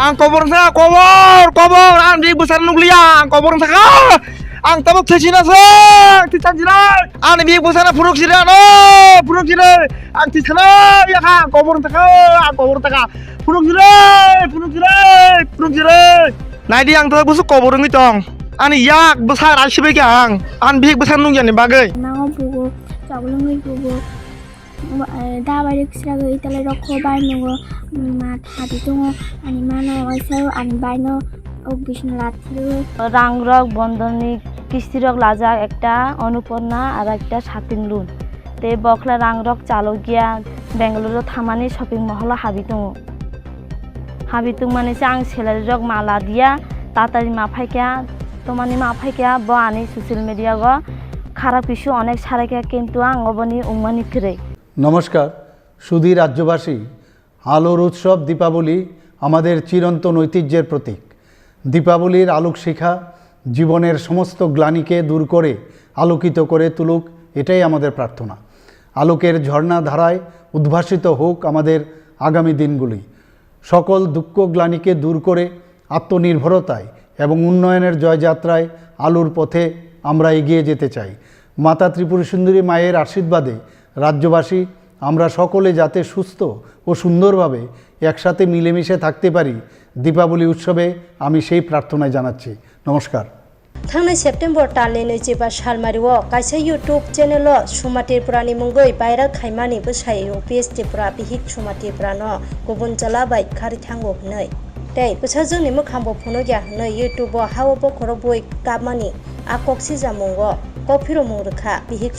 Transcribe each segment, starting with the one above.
ang kobor sa kobor ang di besar nuklia ang kobor sa ang tabok thesina sa titan jira ang di Bwsaino puruk jira ang tisana ya ka kobor sa puruk jira nai di ang ta busuk kobor ngi tong ani yak besar asibe gang an Bihik Bwsaino nungyan ni bagai nang bugo chaglungi bugo dabai sirago itale rokho baino mat hati tungo ani mano oisau ani baino Bwsaino lathlu rangrok bondoni kistirok lajak ekta অনুপন্না আর একটা সাতিন লুন তে বখলা rangrok চালকিয়া Bengaluru থামানি shopping মহল হাবিতুং মানে আং সেলারিরক মালা দিয়া তাতারি মাফাইকা তোমানি মাফাইকা ব আনি social media গ খারাপ কিছু অনেক সারাইকা কিন্তু আং অবনি উমানি ফিরে। নমস্কার সুধী রাজ্যবাসী, আলোর উৎসব দীপাবলি আমাদের চিরন্তন ঐতিহ্যের প্রতীক। দীপাবলির আলোক শিখা জীবনের সমস্ত গ্লানিকে দূর করে আলোকিত করে তুলুক, এটাই আমাদের প্রার্থনা। আলোকের ঝর্ণা ধারায় উদ্ভাসিত হোক আমাদের আগামী দিনগুলি। সকল দুঃখ গ্লানিকে দূর করে আত্মনির্ভরতায় এবং উন্নয়নের জয়যাত্রায় আলোর পথে আমরা এগিয়ে যেতে চাই। মাতা ত্রিপুরা সুন্দরী মায়ের আশীর্বাদে রাজ্যবাসী আমরা সকলে যাতে সুস্থ ও সুন্দরভাবে একসাথে মিলেমিশে থাকতে পারি, দীপাবলি উৎসবে আমি সেই প্রার্থনায় জানাচ্ছি। নমস্কার। थांनाय सेप्टेम्बर दाननि 27 सालमारिआव कायसा यूट्यूब चेनेल सुमातिरपुरानि मुंगै भाइराल खायमानि Bwsaino पिएचटिफ्रा बिहिक सुमातिरपुरानो गुबुन जलाबाय खारि थांगो हनै दै बोसाजोंनि मोखांबो फनो गया हनै यूट्यूबआव हावबो खर बय गाबमानि आकक्सि जामुंगो कफिरो मुंरखा बिहिक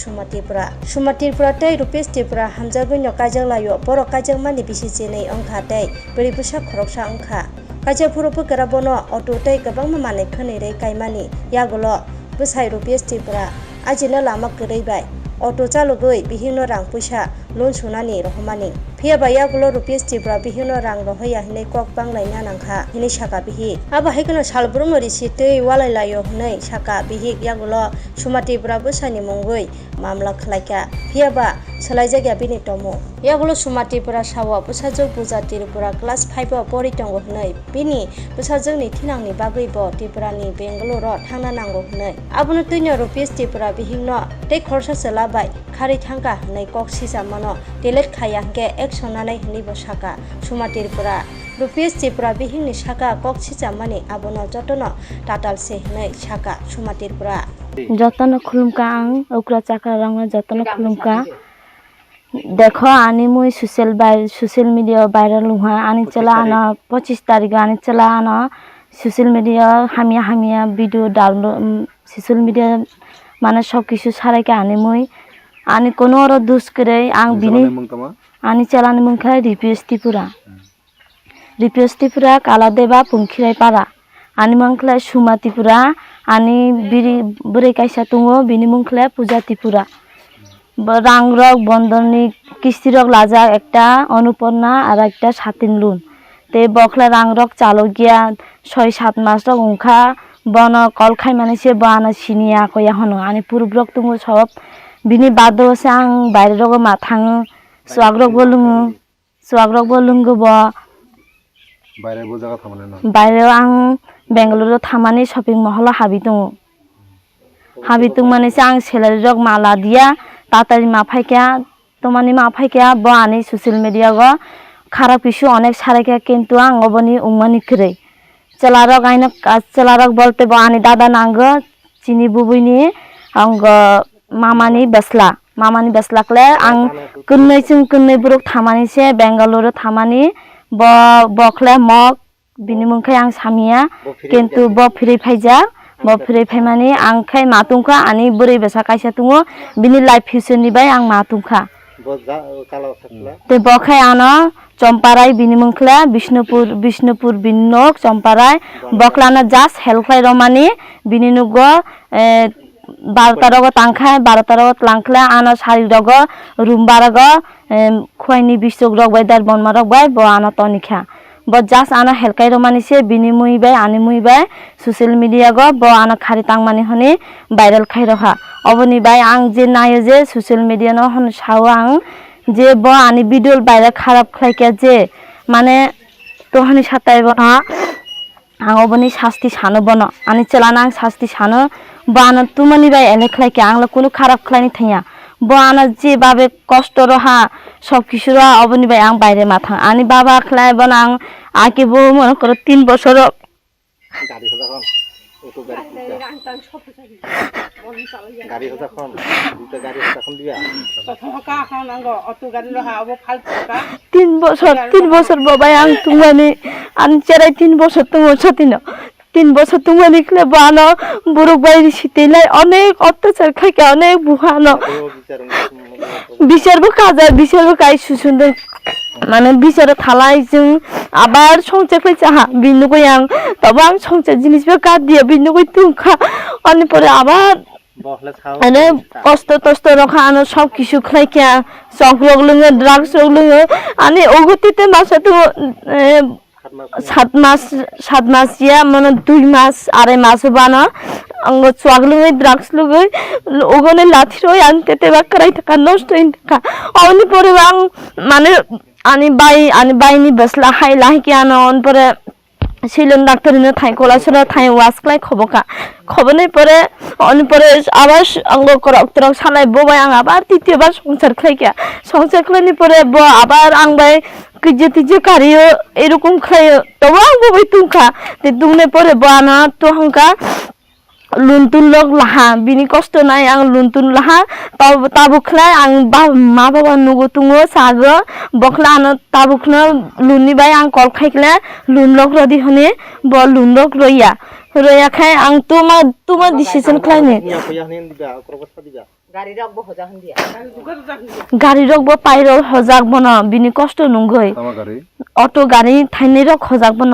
सुमातिरपुरा दै रुपिएचटिफ्रा हामजागैनो काजलायो बर काजमानि बिसि जेनै अंखा दै बोरै बोसा खरकसा अंखा काजापुरबो गराबनो अटो तै गोबां माने खनैरै गायमानि यागुलो Bwsaino पिएचटिफ्रा आजिनो लामा गोरैबाय अटो चालुगै बिहिनो रां पैसा लोन सुनानि रहमानि फियाबा यागुलो रुपिएचटिफ्रा बिहिनो रां रहैया हनै कक बांलायना नांखा हनै साका बिहिक आबा हैगनो सालब्रुमो रिसितै वालायलायो हनै साका बिहिक यागुलो सुमातिरपुरा Bwsaino मुंगै मामला खलायका फियाबा सोलाय जायगा बिनि टमो यागुलो सुमातिरपुरा सावा बोसाजों Bwsaino क्लास 5 आव परितंगो हनै बिनि बोसाजोंनि थिनांनि बागैबो त्रिपुरानि बेंगालुरु थांना नांगौ हनै आबुनो तैनो रुपिएचटिफ्रा बिहिनो दै खरसा सोलाबाय खारि थांगा हनै कक सिजामानो डिलेट खाया के एक्शन नानै हनै बसाका सुमातिरपुरा रुपिएचटिफ्रा बिहिनि साका कक सिजामानि आबुनो जतनो टाटालसे हनै साका सुमातिरपुरा যতন খুলুমকা আং ওকরা চাকা রঙ যতন খুলুমকা দেখো আনি মুই সোশ্যাল মিডিয়া ভাইরাল হুয়া আনি চলা আনা 25 তারিখ আনি চলা আনা সোশ্যাল মিডিয়া হামিয়া ভিডিও ডাউনলোড সোশ্যাল মিডিয়া মানে সব কিছু সারাইকে আনি মুই আনি কোনো আর দুস করে আং বিনি আনি চালানি মুখা রিপিএসটিপুরা কালা দেবা পুংখিরাই পারা ani mangkla sumatipura ani biri bure kaisa tungo bini mungkla pujatipura rangrok bondoni kistirok lajak ekta অনুপন্না আর একটা সাতিন লুন তে বখলা rangrok চালকিয়া 6-7 মাস রক উংখা বন কল খাই মানেছে বানা সিনিয়া কয়া হনো ani পুরুব্রক tungo সব bini bado sang বাইরে রগ মা থাং সুয়াগ্রক বলুঙ্গো ব বাইরে বোঝাকা থামানে না বাইরে আং বেঙ্গালুরু থামানি শপিং মহল হাবিতুং মানে আং সেলারিরক মালা দিয়া তাতারি মাফাইকা তোমানি মাফাইকা ব আনি সোশ্যাল মিডিয়া গ খারাপ কিছু অনেক সারাইকা কিন্তু আং অবনি উমানি ফিরে চেলারক বলতে ব আনি দাদা নাঙ্গ চিনি বুবুইনি আঙ্গ মামানি বেসলাকলে আং কন্नै বুরুক থামানিছে বেঙ্গালুরু থামানি বখলে মগ बिनि मुंखै आं सामिया किन्तु ब फ्रि फाइमानि आंखै मातुंखा आनि बोरै बेसा कायसा तुङो बिनि लाइफ फिउचरनि बाय आं मातुंखा ते बखै आनो चम्पाराय बिनि मुंखला बिष्णुपुर बिनोक चम्पाराय बखलाना जास्ट हेल्प खाय रमानि बिनि नुगो 12 रग तांखाय 12 रग लांखला आनो सारि रग रुम बारग खोयनि बिसोक रग बायदार बनमा रग बाय ब आनो तनिखा बजास आना हेलकाय रमानिसे बिनि मुइबाय आनि मुइबाय सोशल मिडिया ग ब आना खारि तांमानि हनि भाइराल खाय रहा अबनि बाय आं जे नायो जे सोशल मिडिया न हन साव आं जे ब आनि भिडिअ भाइराल खाराप खायके जे माने তোহানি সাতাই বনা आं अबनि शास्ति सानो बनो आनि चलाना आं शास्ति सानो बाना तुमनि बाय एलेखलाय के आंला कोनो खाराप खलायनि थाया बाना जे बाबे कष्ट रहा सब किशुरा अबनि बाय आं बायरे माथा आनि बाबा खलाय बना आं आके बो मन कर 3 বছর গাড়ি হজাখন অটো গাড়ি হজাখন দুটা গাড়ি হজাখন দিয়া কা খাও নাঙ্গো অটো গাড়ি রহা অব ফালতু কা 3 বছর বাবাই আং তুমানি আন চেরাই 3 বছর তুমো সাথিনো 3 বছর তুমানি খলে বানো বুরুক বাইরি সিতেলাই অনেক অত্যাচার খাইকে অনেক বুহানো বিচারবো কাজা বিচারবো কাই সুসুন্দর মানে বিচারে থালাই जों আবার সংচে ফেছে হা বিন্দু কই আং তবে আং সংচে জিনিসবে কাট দিয়ে বিন্দু কই তুখা অনি পরে আবার আরে কষ্ট টষ্ট রাখা আনো সব কিছু খাইকে চকলক লঙ্গে ড্রাগস লঙ্গে আনি ওগতিতে মাসে তো 7 মাস ইয়া মানে 2 মাস আড়াই মাস বানা আঙ্গ চকলঙ্গে ড্রাগস লঙ্গে ওগনে লাথি রই আনতে বাকরাই থাকা নষ্ট হই থাকা অনি পরে আং মানে ani baini basla hai lahi ki anon pore silon doctor ne thai kola sura thai was klai khoboka khobone pore oni pore abar ango korok trok salai bobai ang abar titiyo bar সংসার khlai kya সংসার khlai ni pore bo abar ang bai kije tije kariyo erokom khlayo to ang bobai tungka te dungne pore bo ana to hangka লুনতুন লগ লাহা বিনি কষ্ট নাই আং লুনতুন লাহা তাবুখলাই আং মা বাবা নুগো তুঙ্গো সাগো বখলা আন তাবুখনা লুনি বাই আং কল খাইকলে লুন লগ রদি হনে ব লুন লগ রইয়া রইয়া খাই আং তোমা ডিসিশন খাইনে গাড়ি রগ ব পাইর হজাক বন বিনি কষ্ট নুঙ্গই অটো গাড়ি থাইনে রগ হজাক বন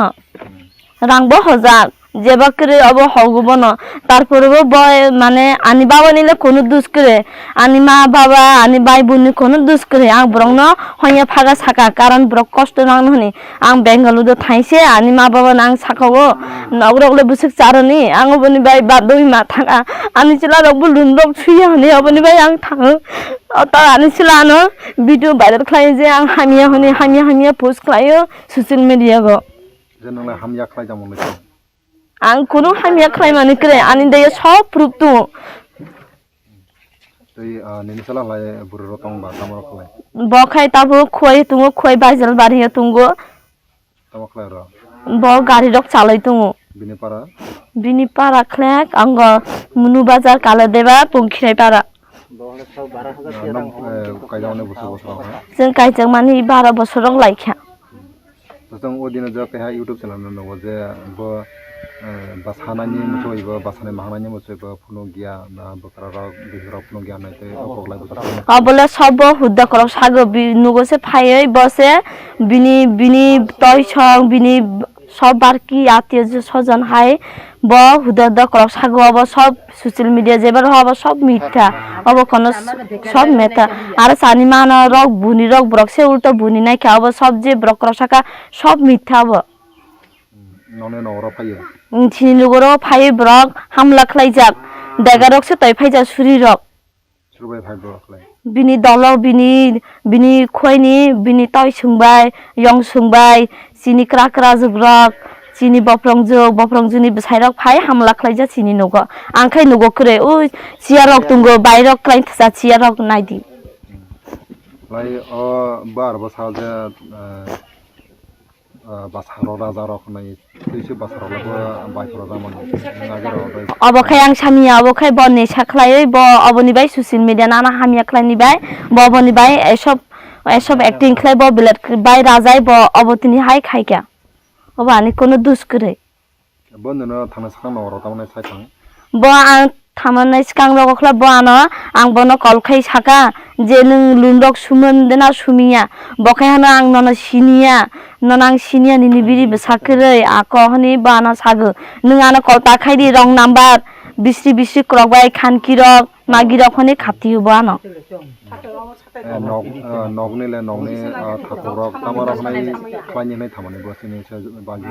রাংব হজাক যেবা করে অব হগব না তারপরেও বয় মানে আনি বাবা নিলে কোনো দুষ করে আনি মা বাবা আনি ভাই বোন কোনো দুষ করে আং ব্রং ন হইয়া ফাগা সাকা কারণ ব্রক কষ্ট নাং হনি আং বেঙ্গালুরু থাইছে আনি মা বাবা নাং সাকাও নগরগলে বুসক চারনি আং বনি ভাই বাদই মা থাকা আনি চিলা রব লুনরব ছুইয়া হনি অবনি ভাই আং থাঙো তা আনি চিলা ন ভিডিও ভাইরাল খাই যে আং হামিয়া হনি হামিয়া পোস্ট খাইও সোশ্যাল মিডিয়া গো যেনলে হামিয়া খাই যামন आं कोनो हामिया खालायमानो करे आनि दायो सब प्रुफ दङ तै निनिसला लाय बुर रतं बा तामर खलाय बखाय ताबो खोय तुङो खोय बाजल बारिया तुंगो ताम खलाय र ब गाड़ी रक चालै तुङो बिनि पारा खलाक आंग मुनु बाजार काला देबा पंखिराय पारा जों कायजों मानि 12 বছর रक लायखा जों ओदिनो ज पेहा YouTube चैनल नंगो जे ब बासानानि मुसोइबो बासाने महानानि मुसोइबो फुनु गिया बकरा रक बिहरा फुनु गिया नायते अकलाय बसा अबले सब हुद्दा करक सागो नुगोसे फायै बसे बिनि तय छं बिनि सब बारकी आत्मीय स्वजन हाय ब हुद्दा करक सागो अब सब सोशल मीडिया जेबर हब सब मिथ्या अब कोनो सब मेथा आरो सानि मान रक बुनि रक ब्रकसे उल्टा बुनि नाय खाब सब जे ब्रक रसाका सब मिथ्या अब नने नवरा फायो थिनि लगरो फाय ब्रक हामला खलायजाक दागारकसे तय फायजा सुरि रक सुरबाय फाय ब्रक खलाय बिनि दलाव बिनि खोयनि बिनि तय सोंबाय यं सोंबाय सिनि क्राक्रा जग्रक सिनि बफ्रंजुनि बसायरक फाय हामला खलायजा सिनि नगो आंखाय नगो करे ओ सियारक तुंगो बायरक क्लाइन थसा सियारक नायदि लाय अ बार बसाजे बासारो राजा रखनाय थैसे बासारो लब बायफोरा जामन नागेरो अबखाय आं सामिया अबखाय बने साखलायै ब अबनि by social media Nana हामिया खलायनि bye बबनि bye एसब acting खलाय ब बिलेट बाय राजाय ब अबतिनि हाय खायका अब आनि कोनो दुस करे बन्दनो थाना साखा नवरा तामने सायखां ब आं थामनाय सिकां रगखला ब आनो आं बनो कलखाय साका जे नों लुनरक सुमन देना सुमिया बखाय हाना आं नन सिनिया निनि बिरि बसाखरै आक हनि बाना सागो नों आनो कलता खायदि रंग नाम्बार बिस्रि क्रकबाय खानकिरक मागिरक हनि खाति बानो नगनिले नगनि थाखरक तामार हनाय खायनि थामने बसिनि बागि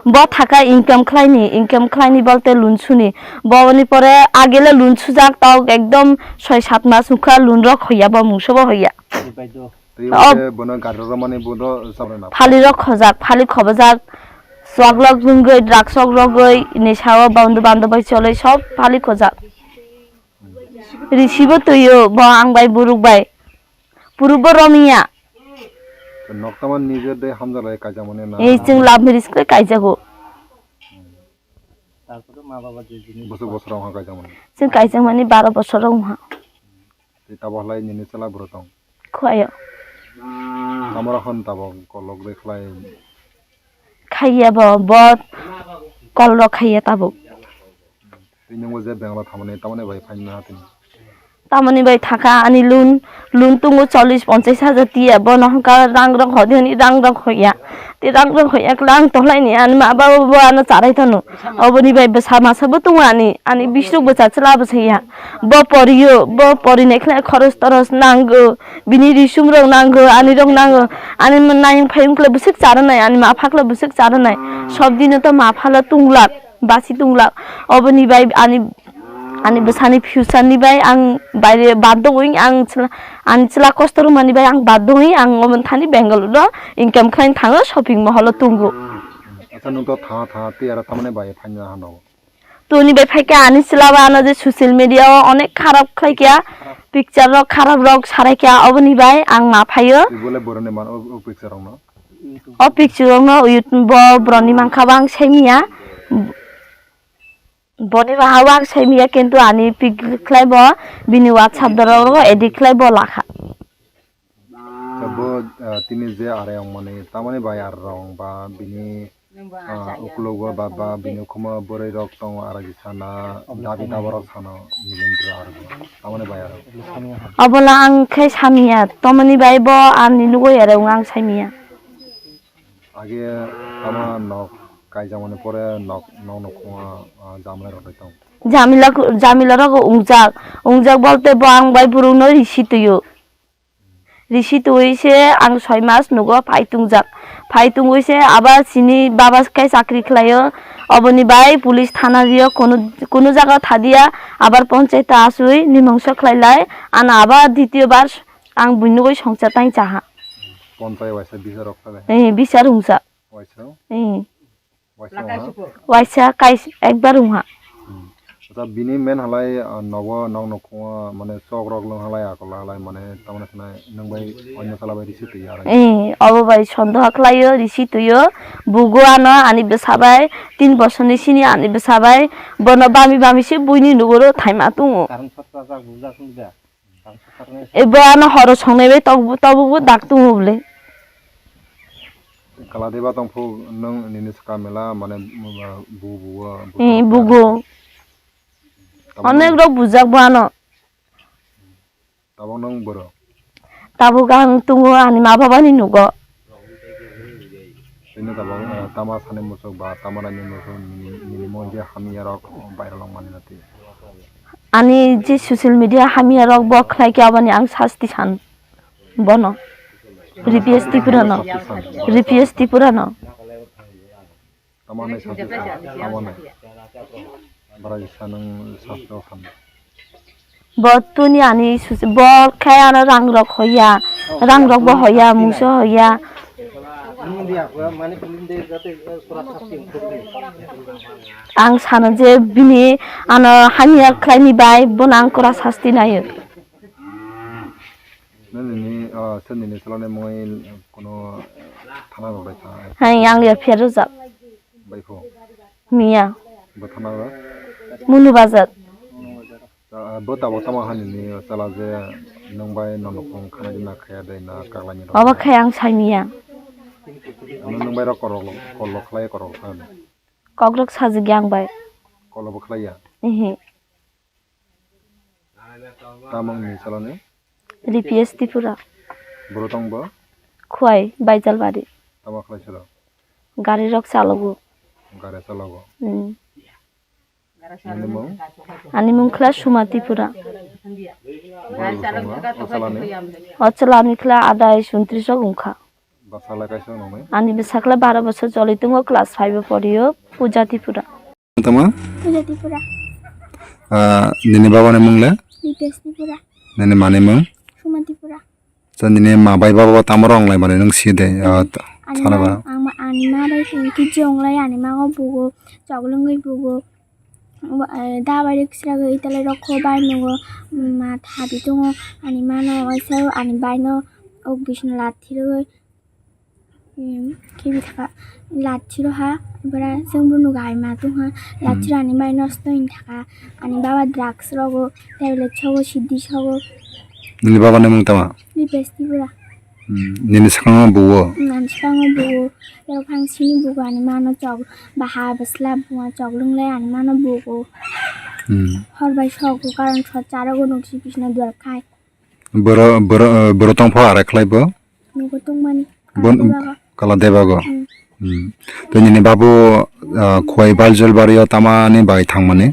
ब थाका इनकाम खालायनि बलते लुनसुनि बवनि परे आगेले लुनसु जाक ताव एकदम 6-7 मास उखा लुनरक होया ब मुसबो होया bono garro mane bodo sabre na ফালি রক খজাক ফালি খবজাক চকলক জুঙ্গই ড্রাগ চকলক গই নেশাও বন্ধু বান্ধব চলে সব ফালি খজাক রিসিবো তুইও ব আং বাই বুরুক বাই পুরুব রমিয়া noktaman nije de hamjalai kaja mane na এই जों লাভ মেরিজ করে কাইজাগো bosor bosor ha kaja mane जों কাইজাं মানে 12 বছরাव हा ta bahlai nini chala brotong খয় amara khon tabo kolok de khlai খাইয়া বত কল খাইয়া তাবো tinjong je bengla tamane bai fain na tin তামনি বাই থাকা আনি লুন লুন তুঙ্গো 40-50 হাজার টিয়া বনহকা রাং রং হদিনি রাং রং হইয়া তে রাং রং হইয়া ক্লাং তহলাইনি আনি মা বাবা আনো চারাই থানো অবনি বাই বেসা মাসাবো তুঙ্গো আনি 20 রুক বচা চলাবো সেইয়া ব পরিও ব পরিনেখলে খরচ তরস নাঙ্গো বিনি রিসুম রং নাঙ্গো আনি রং নাঙ্গো আনি নাইং ফাইংকলে বুসিক চারনাই আনি মা ফাকলে বুসিক চারনাই সব দিনে তো মা ফালা তুংলাক বাসি তুংলাক অবনি by ani besani future ni bai ang baire badoi ang chla kostor mani bai ang badoi ang omon thani Bangalore income khain thango shopping mall tungo acha nung to tha ti ara tamane bai faina hano toni bai phaika ani chilaba ana je social media onek kharap khaikya picture rok kharap rok saraikya oboni bai ang ma phayo bole borone man o picture rok no o picture rok no YouTube broni mangkhabang semia বনি বাহাওয়াক সাইমিয়া কিন্তু আনি pick Clive বিনি WhatsApp দরো eddy Clive লাখা sabo tini je are ang mane tamane bai ar rong ba bini uklogo baba bini khoma borei rok tong ara gisana dabi dabarok sana milindra ar tamane bai ar অবলা আং খাই সামিয়া তমনি বাইব আনি নুগো এরে আং সাইমিয়া age tama nok kai jamane pore nok khoma jamla rok tong জামিলা রক উংজাক বলতে বাং বাই বুরুনো ঋষি তুইছে আং 6 মাস নুগো ফাইতুং হইছে আবার চিনি বাবা কাই চাকরি খলায়ো অবনি বাই পুলিশ থানা দিও কোন জায়গা থাদিয়া আবার পঞ্চায়েত আসুই নিমংস খলাইলাই আনা আবার দ্বিতীয়বার আং বুইনুগই সংসার তাই চাহা পঞ্চায়েত ওয়াইসা বিচার রক তালে বিচার উংসা ওয়াইসা কাইস একবার উহা ta bini men halai nogo nong khoma mane sok rok long halai akol halai mane tamane thnai nongbai onno sala bai risi tui ara obo bai sandh khlayo risi tuyo bugo ano ani besabai 3 বছরনি সিনি ani besabai bono bami se buini nugoro thaima tungo karon satra jak buja sunja ebo ano horo songnai bai tobu dak tungo bole kala deba tong phu nong nini ska mela mane bugo অনেক rock বুজাক বানো tabang nong boro তাবো গাং তুঙ্গো আনি মা বাবানি নুগো sini tabang tama sane musok ba tamara ni musok ni monje hamia rok bayra long mani nati আনি যে social media হামিয়া rock বখলাই কি আবানি আং শাস্তি ছান বনো রিপিএস ত্রিপুরানো tamane sasti tamane bara sanang sastro khan বতুনি আনি বল খায় আনা রাং রক ব হইয়া মুসো হইয়া আং সানো যে বিনি আনা হামিয়া খাইনি বাই বনাং করা শাস্তি নাयो nani senini salane moi kono thana rok bai tha হাই আং এ ফেরো যা baifo মিয়া ba thana rok মুনু বাজার bo tabo tama hanini sala je nongbai nonokong khana dina khaya dai na kaglani rok বাবা খায় আং সাইমিয়া nongbai rok kolok khlai korok khan কগরক সাজি গ্যাং বাই kolok khlaiya এহে tamang ni salane রিপিএস ত্রিপুরা borotong ba খুয়াই বাইজাল বাড়ি tama khlai sala গাড়ি রক চালগো gare salago আনি মুংখলা সুমা ত্রিপুরা salane অচলা আনিখলা আদায় 29 গুংখা basala kaisa nome আনি বেসাখলা 12 বছর চলিতুঙ্গো ক্লাস 5 পড়িও Puja Tripura tama Puja Tripura nini baba ne mungle রিপেস Tripura nini mane mung Suma Tripura Janine ma bai baba tamarong lai mane nang si de sana ba. Anima bai ki jong lai anima go bugo choglong goi bugo da bai riksra go itale rokho bai no go ma thabi tongo anima no oisau ani bai no ok bishna lathi ro ki bitha lathi ro ha bara sengbu no gai ma tu ha lathi ani bai nosto in thaka ani baba drugs ro go tablet chogo siddhi chogo Nini baba ne mung tama. ni besti bura Nini sakang buwo. nan chang bugo yo phang sini bugo ani ma no chog baha basla buwa choglong lai ani ma no bugo hor bai chogo karon chara go noksi bishna dwar khai Boro tong pho ara khlai bo. nugo tongmani Bon kala deba go. To nini babu khoi baljol bariyo tama ni bai thang mane.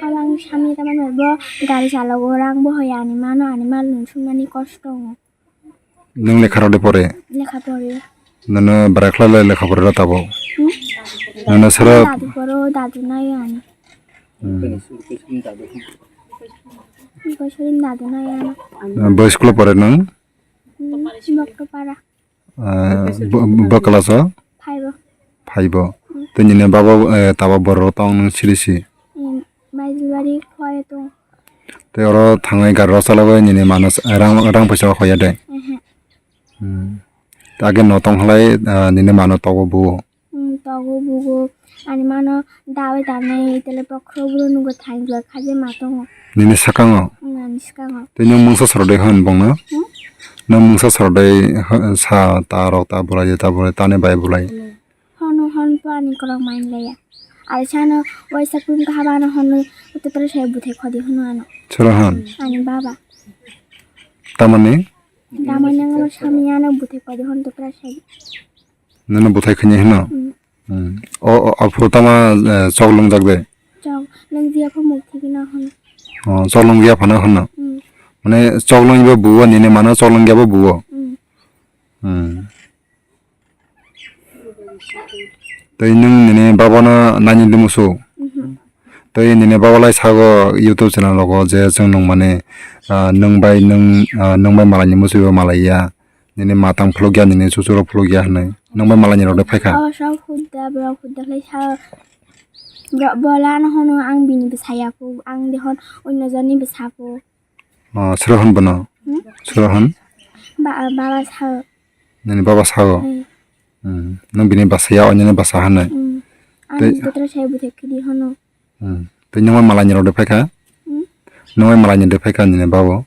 abang sami taman bo gari chalago rang bo hoyani mano ani mal nunsumani kosto Nung lekha rode pore. lekha pore Nana barakla le lekha pore tabo. Nana sara dadu poro dadu nai ani Bwsaino dadu nai ani boy school pore nung. Bokto para Bakala so phaibo phaibo. To nini baba taba boro tong nung silisi. baijibari khoy to Te oro thangai gar rosalago nini manas rang paisa khoya de. Age notong halai nini mano togo bu. togo bugo ani mano dawe tanai tele pokro bro nugo thain jwa khaje matongo Nini sakango. nani skango Te nyung mungsa sarode hon bong na. Na mungsa sarode sa ta rok ta bulai tane bai bulai. hono hon to ani korok main leya ari chano waisa kun ka habano hono utotara sai buthe khodi hono ano Chura hon. ani baba Tamani damanya ngalo samiana buthe khodi hon totara sai nana buthai khanye hino. O photama choglong jagde. chong nang dia pho mukthi kina hono Choglong gya phana hono. Mane choglong iba buwa nini mana choglong gya ba buwa. Tei nung nini baba na nani limusu. Tei nini baba lai sago YouTube channel logo je chung nung mane nung bai malani musu iba malaya. Nini matang vlogya nini susuro vlogya hanai. Nung bai malani rode phaika. aw shaw khudda lai sa bola na hono ang bini besaya ko ang dehon onno jani besapo Surahan bana. Surahan. baba sa Nini baba sago. Nung bini basaya onyane basa hanai. ani totara sai buthe khidi hono Tei nung bai malani rode phaika. Nung bai malani de phaika nini babo.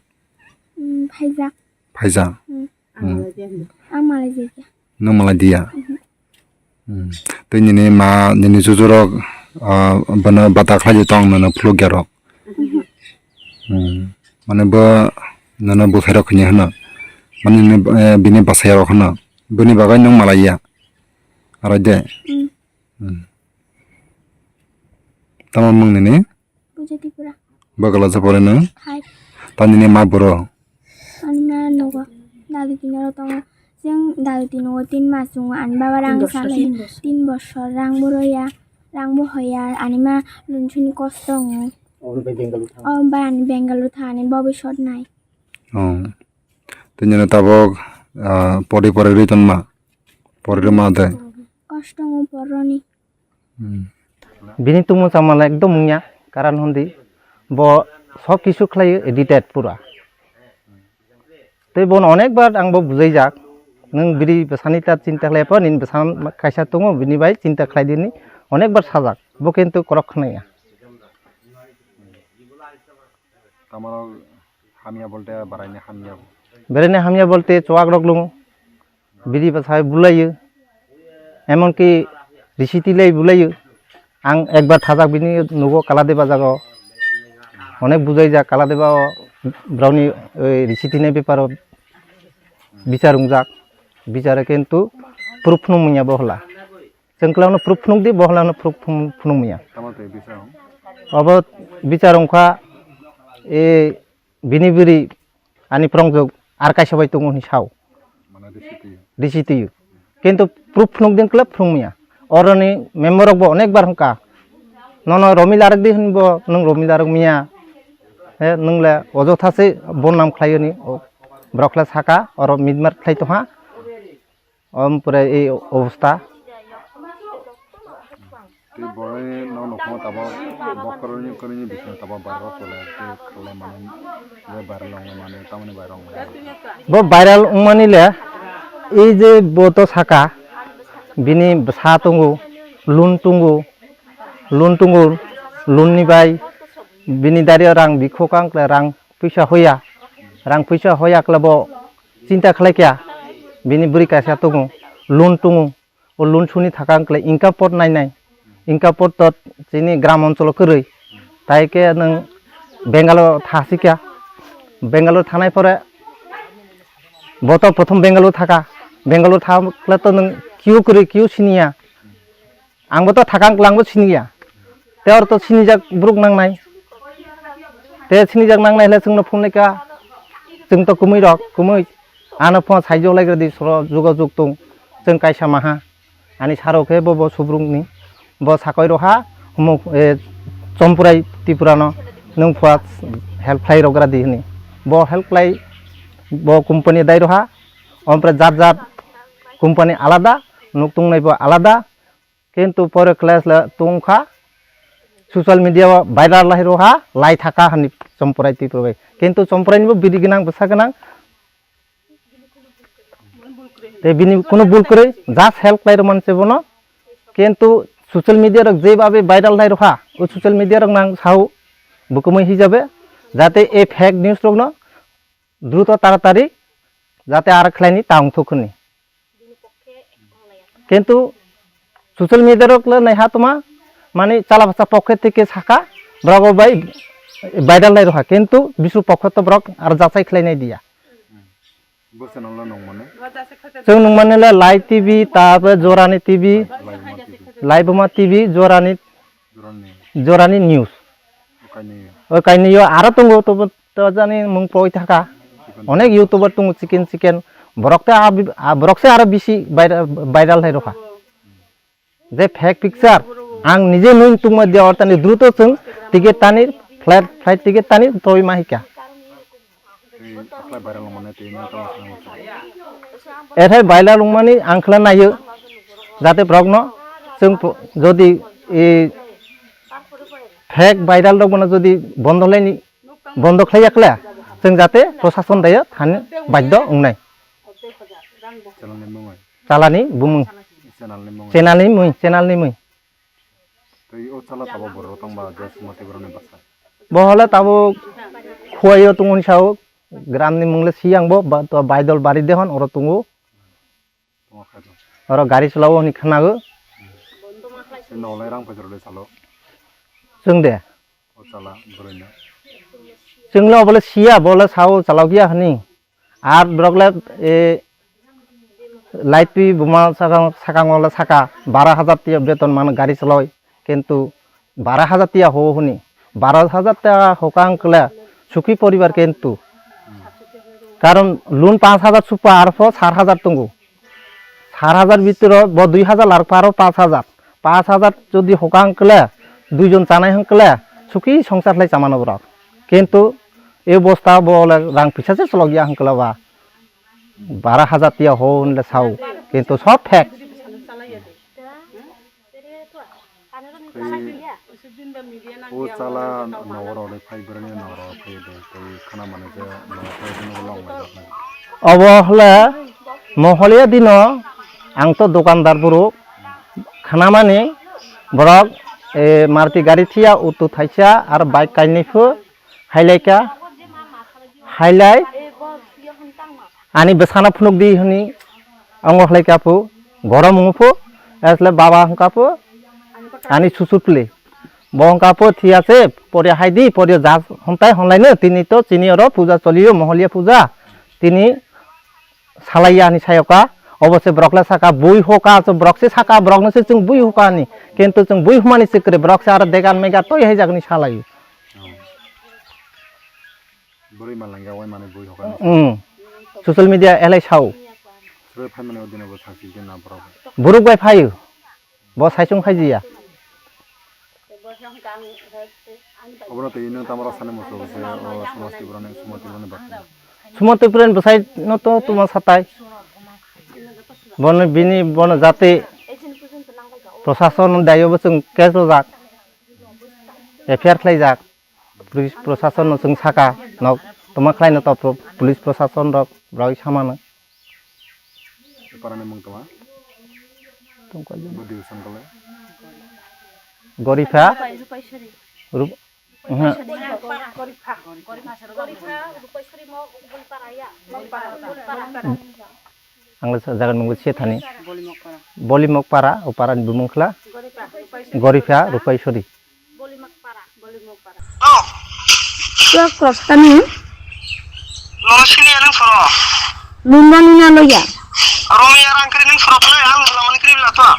phaija Phaija. ang malaysia Nung malai dia. Tei nini ma nini jujurok bana bata khlai tong nana vlogya rok. Mane ba nana buthai rok khanye hana. Mane bini basaya rok hana. Bini bagai nung malaya. Ara de. Tama mung nini bujati pura bagala japore nung. hai Ta nini ma boro. ani na nogo dadu tinoro to jeng dadu tinogo 3 mas jung an baba rang sale 3 bossor rang boroya rang bo hoya ani ma lunchuni kosto ba ani bengalu thani bobishot nai Tei nini tabok pori pore riton ma. Pore ma de. kosto ngo poroni Bini tumu samala ekdom mungya karan hondi bo sob kisu khlai edited pura tei bon onekbar ang bo bujai jak nung biri besani ta cinta khlai pa nin besan kaisa tungo bini bai cinta khlai dini onekbar sajak bo kintu korok khneya Tamaro hamia bolte baraine hamia. berene hamya bolte choak rok lungo biri besai bulayu emon ki risiti lei bulayu ang ekbar thajak bini nugo kala deba jago অনেক বুঝাই যা কালা দেবা brownie রিসিটিনে ব্যাপার বিচার যাক বিচারে কিন্তু প্রুফ নুমিয়া বহলা जोंक्लावनो प्रुफ फुनुक दि बहलावनो प्रुफ फुनुमिया अब बिचार अंखा ए बिनिबिरि आनि प्रंजोग आर कायसाबाय दङ नि साव दिसितियो किन्तु प्रुफ फुनुक दिन क्लब फुनुमिया अरनि मेम्बर बो अनेक बार हंका नन रमिलारक दि हनबो नों रमिलारक मिया हे नोंला अजथासे बन नाम खायनि Brokla saka or midmar clay to ha. Pura a osta. Ti boy no no kau tabo bokoroni koroni bisna tabo barro sola ti kale mane le barlong mane tamane barong. Bo viral umani le এই যে boto saka bini besa tunggu lun tunggu lun ni bai bini dari orang bikhokang kle rang puisa hoya kle bo cinta khle kya bini buri kaisa tunggu o lun suni thakang kle inka pot nai inka pot tot chini gram অঞ্চল koroi tai ke nang Bangalore thasi kya Bangalore thanai pore boto prothom Bangalore thaka Bangalore থাকলে তো নং Q সিনিয়া आंबो तो थाकां लांबो सिनिया ते और तो सिनिजाक book नांनाय ते सिनिजाक नांनायले जोंनो फुननायका जों तो कुमै आनो फुङा साइजौ लायग्रदि सर जुग दं जों कायसा माहा आनि सारौखे बबो सुब्रुंनि ब साकय रहा हम चमपुराय त्रिपुरानो नों फुआ हेल्पलाइन रग्रादि हनि ब हेल्पलाइन ब कम्पानि दाय रहा ओमफ्राय जात কোম্পানি আলাদা নতুন নাইবো আলাদা কিন্তু পরে ক্লাস তুংখা সোশ্যাল মিডিয়া ভাইরাল লাই রহা লাই থাকা হানি সম্প্রদায়তি প্রবাই কিন্তু সম্প্রদায়নিবো বিধি গোনাं বসা গোনাं তে বিনি কোনো ভুল করে জাস্ট হেল্প লাই মানছে বনো কিন্তু সোশ্যাল মিডিয়া রক যেভাবে ভাইরাল লাই রহা ও সোশ্যাল মিডিয়া রক নাং সাউ বুকুমই হিসাবে যাতে এই ফেক নিউজ রক ন দ্রুত তাড়াতাড়ি যাতে আর খেলাইনি তাং থুকুনি কিন্তু সোশ্যাল মিডিয়া রকলে নাইহা তোমা মানে চালাবাসা পক্ষে থেকে সাকা ব্রগ বাই ভাইরাল লাই রহা কিন্তু বিশু পক্ষ তো ব্রগ আর যাচাই খেলাইনাই দিয়া Bwsaino nong mane जों नों माने लाइव टीवी तारपरे जोरानी टीवी लाइवमा टीवी जोरानी न्यूज ओ काइनियो आरो तंगो तो जानि मुं पय थाका अनेक यूट्यूबर तंगो चिकेन ब्रकसे आरो बिसि भाइराल हाय रखा जे फेक पिक्चार आं निजे नुन तुंग दिया तानि द्रुत जों टिकेट तानि फ्लाइट टिकेट तानि तय माहिका एथाय भाइराल माने आंखला नायो जाते ब्रगनो जों जदि ए फेक भाइराल दगनो जदि बन्द खालायाखला जों जाते प्रशासन दायो थानो बाध्य उंनाय चालानि बुमु चेनेलनि मुं बहले ताबो खुवायो तुंगन साव ग्रामनि मुंले सियांबो तो बायदल बारि देहन और तुंगु और गाड़ी चलावो नि खानागो जों दे जोंले बोले सिया बोले साव चलाव गया हनी आर ब्रगले ए लाइट पी बुमा साकांगला साका 12,000 टिया बेतन मान गाड़ी चलाय किंतु 12,000 टिया हो हनी 12,000 टिया होकांकले सुखी परिवार किंतु कारण लोन 5,000 सुपा आर 4,000 तुंगु 4,000 ভিতর 2,000 আর পারো 5,000 যদি হোকাংকলে দুইজন জানাই হংকলে সুখী সংসার লাই জামানো বড় কিন্তু এই অবস্থা বলে রাং পিছাছে চলগিয়া হংকলবা 12,000 টিয়া হনলে সাউ কিন্তু সব fake o chala nowro le fiberni nowro fayde tai khana mane je long অবহলে মহলিয়া দিন আং তো দোকানদার বড় খানা মানে বরক এ মারুতি গাড়ি থিয়া উতু থাইছা আর বাইক কাইনিফু হাইলাই আনি বেসানা ফুনুক দি হনি অংহলাই কাপু গরম মুফু আসলে বাবা হংকাপু আনি সুসুতলে বংকাপু থিয়াছে পরে হাইদি পরে যা হন্তাই হনলাইনো তিনি তো চিনিয়র পূজা চলিও মহলিয়া পূজা তিনি সালাইয়া আনি সায়কা অবশ্যই ব্রকলা সাকা বই হোকা তো ব্রকসে সাকা ব্রকনসে जों বই হোকানি কিন্তু जों বই হুমানি সিকরে ব্রকসে আর দেগান মেগা তই হাই জাগনি সালাইও বড়ি মালাঙ্গা ওই মানে বই হোকা সোশ্যাল মিডিয়া এলাই সাউ সরে ফাই মানে ওদিনে বসাছি যে না বড় বুরুক বাই ফাইও ব সাইসং খাইজিয়া অবরত ইনো তামরা সানে মতো যে সমষ্টি বরনে বাকি Sumatera Utara Bwsaino to tuma satai. Bon bini bon jate prosason dayo bosung keso jak. Affair khlai jak. Police prosason sung saka nok tuma khlai no to police prosason rok roi samana. Parane mung toma. Bodi sangkale. Gorifa. Rup. Angla jagan munggu thani. Bolimok para oparan bumungkla. Gorifa Rupaisori. Tuak cross kami. Lo sini yang soro. Lumba nina loya. Romi yang kiri yang soro pula yang laman kiri lah tuh.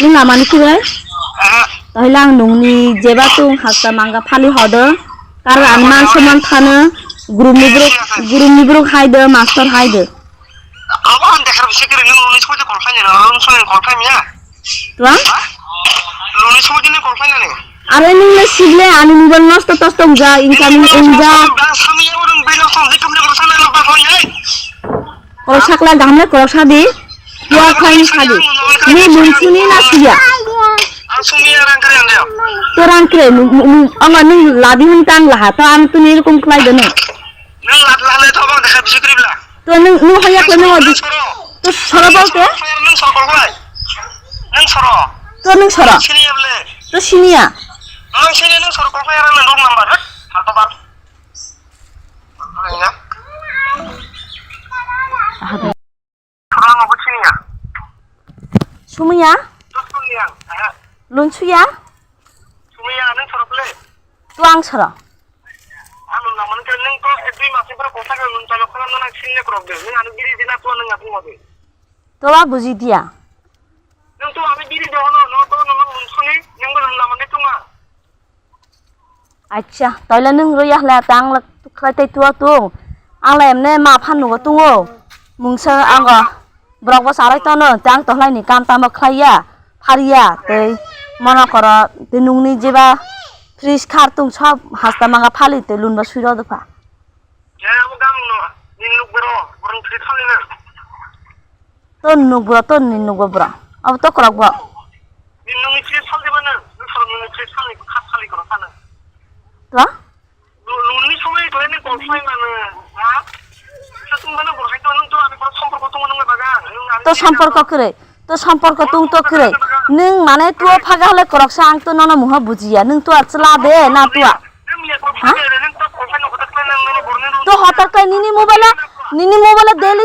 Nung laman kiri. Tohilang nungni jeba tu hasta mangga phali hodo. Karena anman seman thana. Guru mibruk haide master haide. Abang dekar bisa kiri nung lunis pun kolfan ya, lunis pun kolfan ya. Tuang? Lunis pun ini kolfan ya. Are nung le sible ani mobile nosto tosto ja incoming unja. Sami yang orang bilang song dikam dia kolfan yang apa kau ya? Kalau sakla gamle kalau sadi. Dia kain sadi. Ni luncuni nasiya. Sumi yang kiri yang dia. Torang kire anga nung ladi huntang lah. To am tu ni kum klai dene. Nung lah itu abang dekar bisa kiri lah. To nung hayak le nung adi. To soro bau ke? Nung soro kolfan. Nung soro. To nung soro. Sini ya beli. To sini ya. Nung sini nung soro kolfan yang nung number. Halto bal. Ya. Orang apa sini ya? Sumuya? Sumi yang. Lunchuya? Sumi yang nung soro beli. Tuang soro. Anu naman kan nung ko every masih berkosa kan nung calo kan nung sini kerja. Nung anu diri dina tuh nung apa ngopi. Towa buji dia. Nung tuh abi diri doang nung tuh nung suni nung nung naman itu mah. Acha, toilet nung royah la tang la klai tai tua tu. Ang lem ne ma phan nu tu ngo. Mungsa ang ga brok ba sarai to no tang to lai ni kam ta ma klai ya. Pharia te mana kara te nung ni jeba fish khar tung sab hasta manga phali te lun ba suiro da pha. Ya aku gam no nung bero orang cerita kali na. To nu bra to ni nu bra. Ab to korak ba. Nung ini cerita kali mana? Nung soro nung cerita kali khas kali karo sana. Tuwa? Nung ini semua itu ini konflik mana? Ha? Satu mana berkait nung tuh ada সম্পর্ক tuh nung bagang. To সম্পর্ক করে to সম্পর্ক tung to করে nung mane tu phaga hole korok sang to nono muha bujiya nung tu achla de na tu to hotar kai nini mobile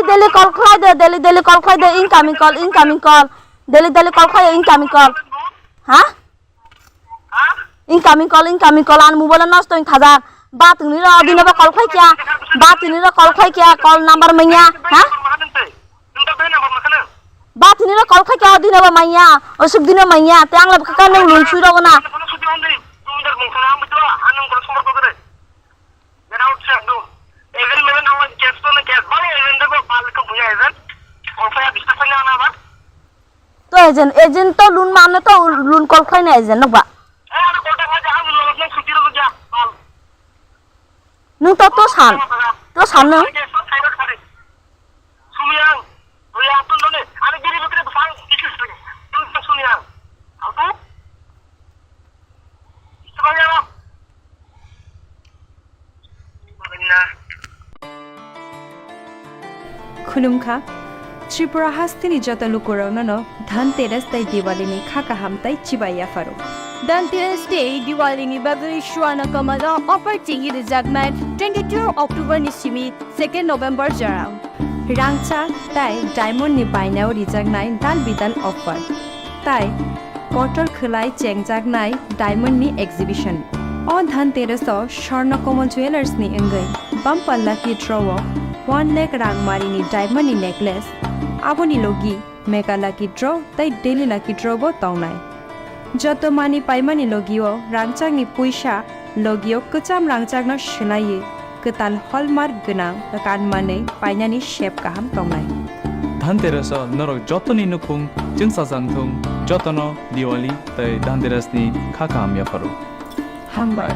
daily call khai de daily call khai de incoming call daily call khai incoming call ha incoming call an mobile nosto in khaja ba tuni ra dina ba call khai kya call number manya ha ba tini ra call khai kya dina ba manya osuk dina manya te angla ka nung lun chui ro na to agent to lun man to lun call khai na agent no ba nung to san nung खुलुमखा Tripura हास्तिनि जता लुकुरावनो धनतेरस ताई दिवालीनि खाका हामताई चिबाया pharaoh Dhanteras day दिवालीनि बागै शुआना कमादा offer चिंगी रिजागनाय 22 October नि सिमि 2 नोभेम्बर जराव रांचा ताई diamond नि बायनाव रिजागनाय दान बिदान offer ताई कटर खलाय चेंगजागनाय डायमंड नि एक्जिबिशन अ धनतेरस स्वर्ण कमल ज्वेलर्स नि अंगै बम्पल्ला की ड्रॉ 1 लाख रांगमारिनि डायमंड नेकलेस आबोनि लोगी मेगा लाकी ड्रॉ ताई डेली लाकी ड्रॉ बो तौनाय जतो मानि पाइमानि लोगियो रांचांनि पैसा लोगियो कचाम रांचांनो शिलायो कताल हलमार्क गोनां कानमानै पाइनानि शेप गाहाम तौनाय धनतेरस नरक जतनि नुखुं जोंसाजांथुं जतनो दिवाली ताई धनतेरसनि खाखाम याफारो हामबाय